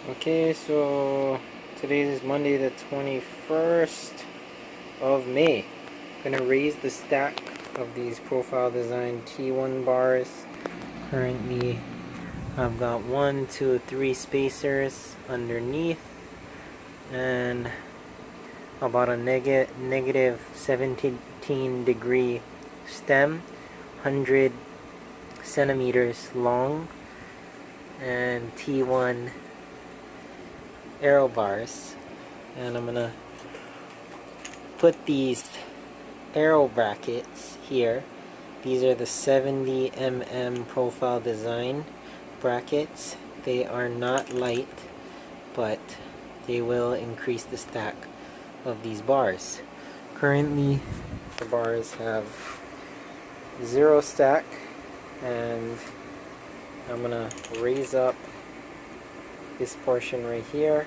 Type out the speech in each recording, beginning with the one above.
Okay, so today is Monday the 21st of May. I'm gonna raise the stack of these Profile Design T1 bars. Currently I've got 1, 2, 3 spacers underneath and about a negative 17 degree stem, 100 centimeters long, and T1 aero bars. And I'm gonna put these aero brackets here. These are the 70 mm Profile Design brackets. They are not light, but they will increase the stack of these bars. Currently the bars have 0 stack, and I'm gonna raise up this portion right here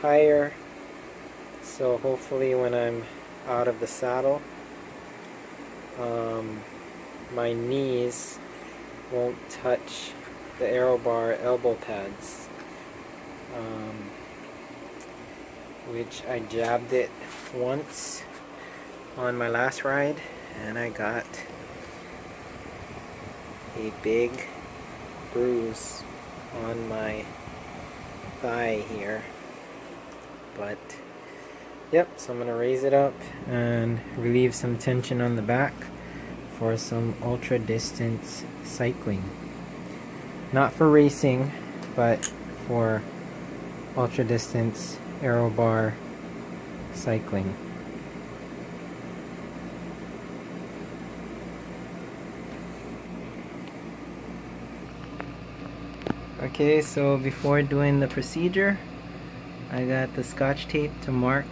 higher, so hopefully when I'm out of the saddle, my knees won't touch the aero bar elbow pads, which I jabbed it once on my last ride and I got a big bruise on my thigh here. But yep, so I'm gonna raise it up and relieve some tension on the back for some ultra distance cycling. Not for racing, but for ultra distance aero bar cycling. Okay, so before doing the procedure, I got the Scotch tape to mark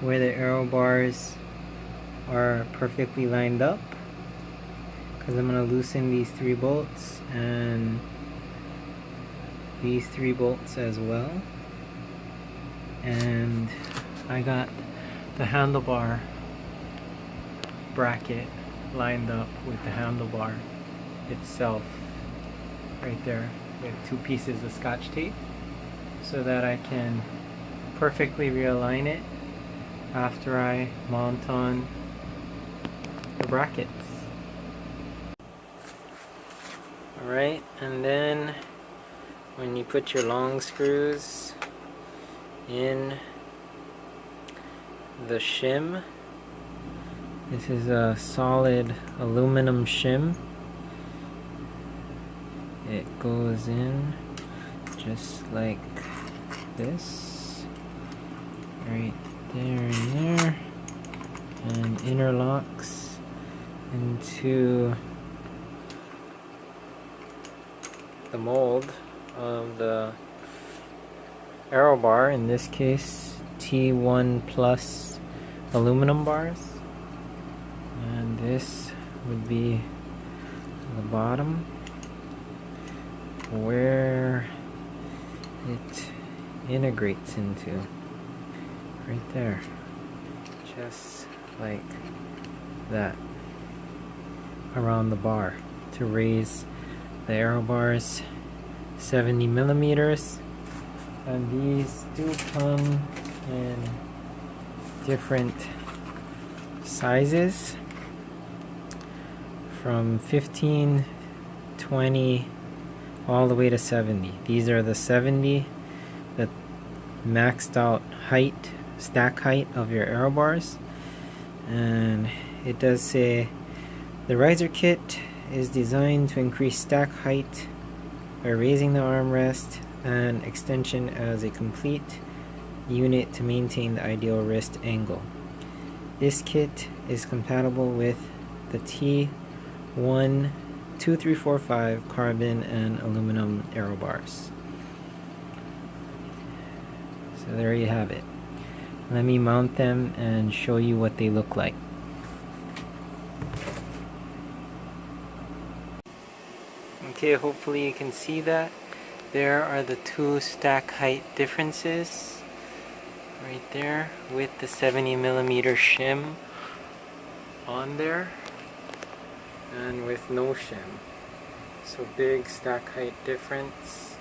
where the aero bars are perfectly lined up, because I'm going to loosen these 3 bolts and these 3 bolts as well. And I got the handlebar bracket lined up with the handlebar itself right there with 2 pieces of Scotch tape, so that I can perfectly realign it after I mount on the brackets. Alright, and then when you put your long screws in the shim, this is a solid aluminum shim. It goes in just like this, right there and there, and interlocks into the mold of the aero bar, in this case T1 plus aluminum bars, and this would be the bottom where it integrates into, right there, just like that, around the bar to raise the aero bars 70 millimeters. And these do come in different sizes from 15, 20, all the way to 70. These are the 70, the maxed out height, stack height of your aero bars. And it does say the riser kit is designed to increase stack height by raising the armrest and extension as a complete unit to maintain the ideal wrist angle. This kit is compatible with the T1 2345 carbon and aluminum aero bars. So there you have it. Let me mount them and show you what they look like. Okay, hopefully you can see that. There are the 2 stack height differences right there with the 70 millimeter shim on there and with no shim. So big stack height difference,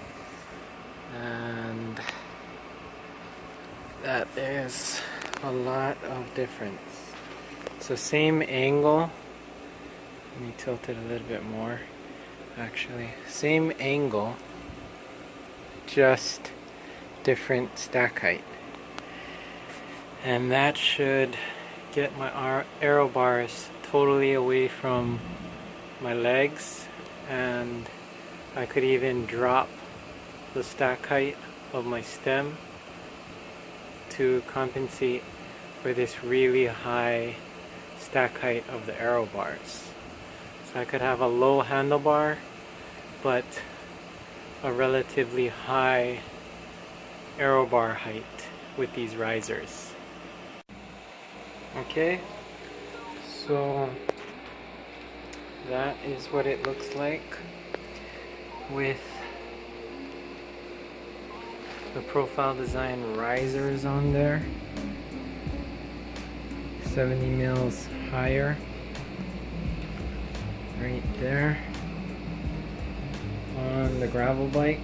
and is a lot of difference. So same angle, let me tilt it a little bit more actually. Same angle, just different stack height. And that should get my aero bars totally away from my legs, and I could even drop the stack height of my stem to compensate for this really high stack height of the aero bars. So I could have a low handlebar but a relatively high aero bar height with these risers. Okay, so that is what it looks like with the Profile Design risers on there. 70 mils higher right there on the gravel bike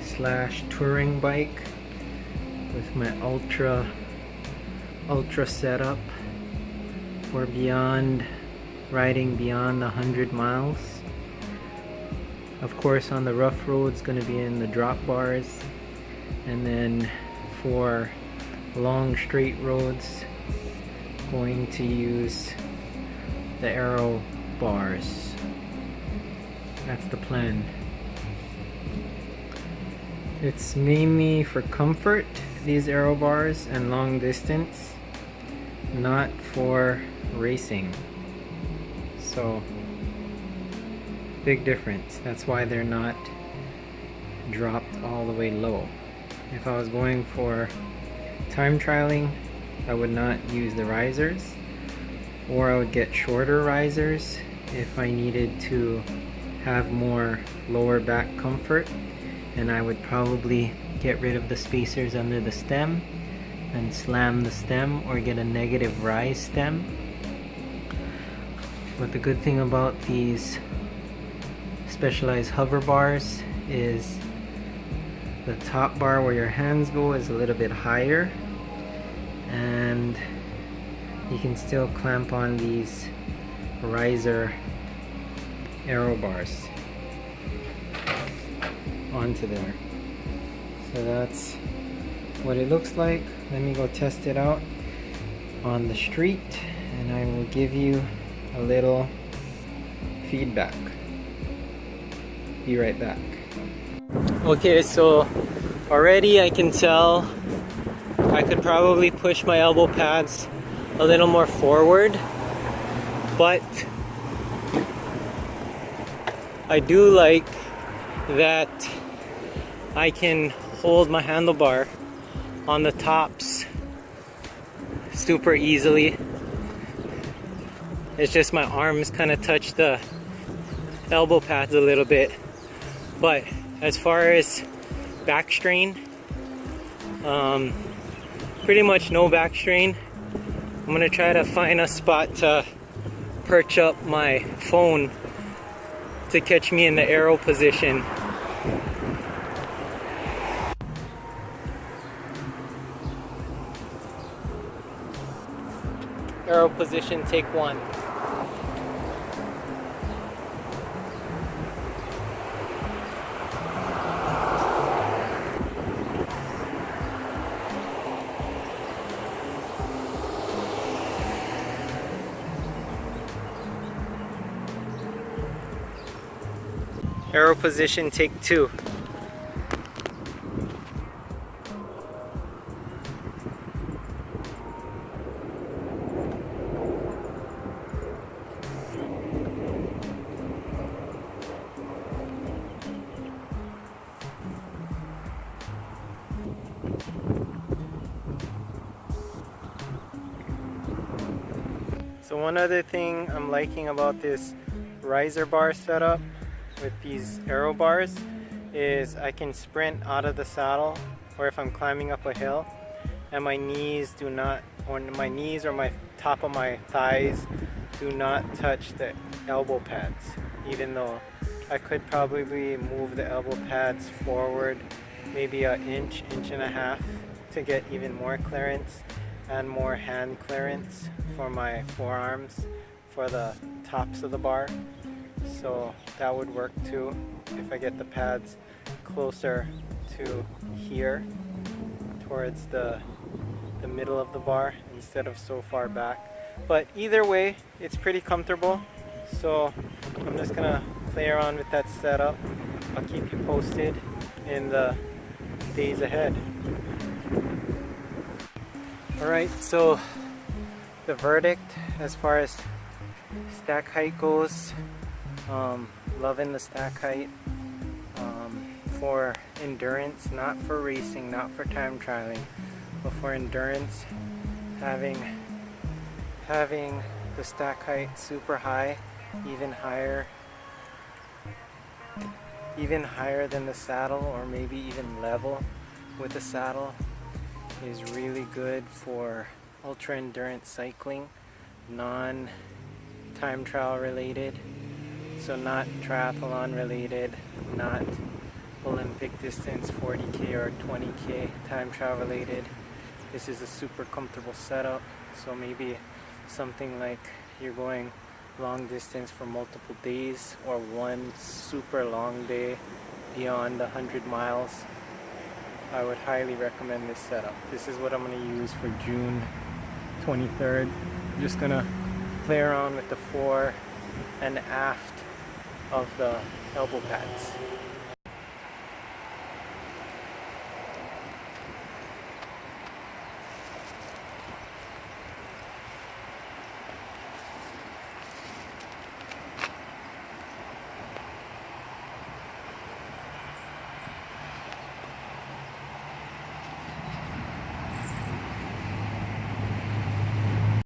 slash touring bike with my ultra setup for riding beyond 100 miles. Of course, on the rough roads, going to be in the drop bars, and then for long straight roads, going to use the aero bars. That's the plan. It's mainly for comfort, these aero bars, and long distance, not for racing. So big difference. That's why they're not dropped all the way low. If I was going for time trialing, I would not use the risers, or I would get shorter risers if I needed to have more lower back comfort, and I would probably get rid of the spacers under the stem and slam the stem or get a negative rise stem. But the good thing about these Specialized hover bars is the top bar where your hands go is a little bit higher, and you can still clamp on these riser aero bars onto there. So that's what it looks like. Let me go test it out on the street and I will give you a little feedback. Be right back. Okay, so already I can tell I could probably push my elbow pads a little more forward, but I do like that I can hold my handlebar on the tops super easily. It's just my arms kind of touch the elbow pads a little bit. But as far as back strain, pretty much no back strain. I'm gonna try to find a spot to perch up my phone to catch me in the aero position. Aero position, take one. Aero position, take two. So one other thing I'm liking about this riser bar setup with these aero bars is I can sprint out of the saddle, or if I'm climbing up a hill, and my knees do not, or my knees or my top of my thighs do not touch the elbow pads, even though I could probably move the elbow pads forward maybe an inch and a half to get even more clearance and more hand clearance for my forearms for the tops of the bar. So that would work too if I get the pads closer to here towards the middle of the bar instead of so far back. But either way, it's pretty comfortable, so I'm just gonna play around with that setup. I'll keep you posted in the days ahead. Alright, so the verdict as far as stack height goes, loving the stack height for endurance, not for racing, not for time trialing, but for endurance. Having the stack height super high, even higher than the saddle, or maybe even level with the saddle, is really good for ultra endurance cycling, non time trial related, so not triathlon related, not Olympic distance 40k or 20k time trial related. This is a super comfortable setup, so maybe something like you're going long distance for multiple days, or one super long day beyond 100 miles. I would highly recommend this setup. This is what I'm going to use for June 23rd. I'm just going to play around with the fore and aft of the elbow pads.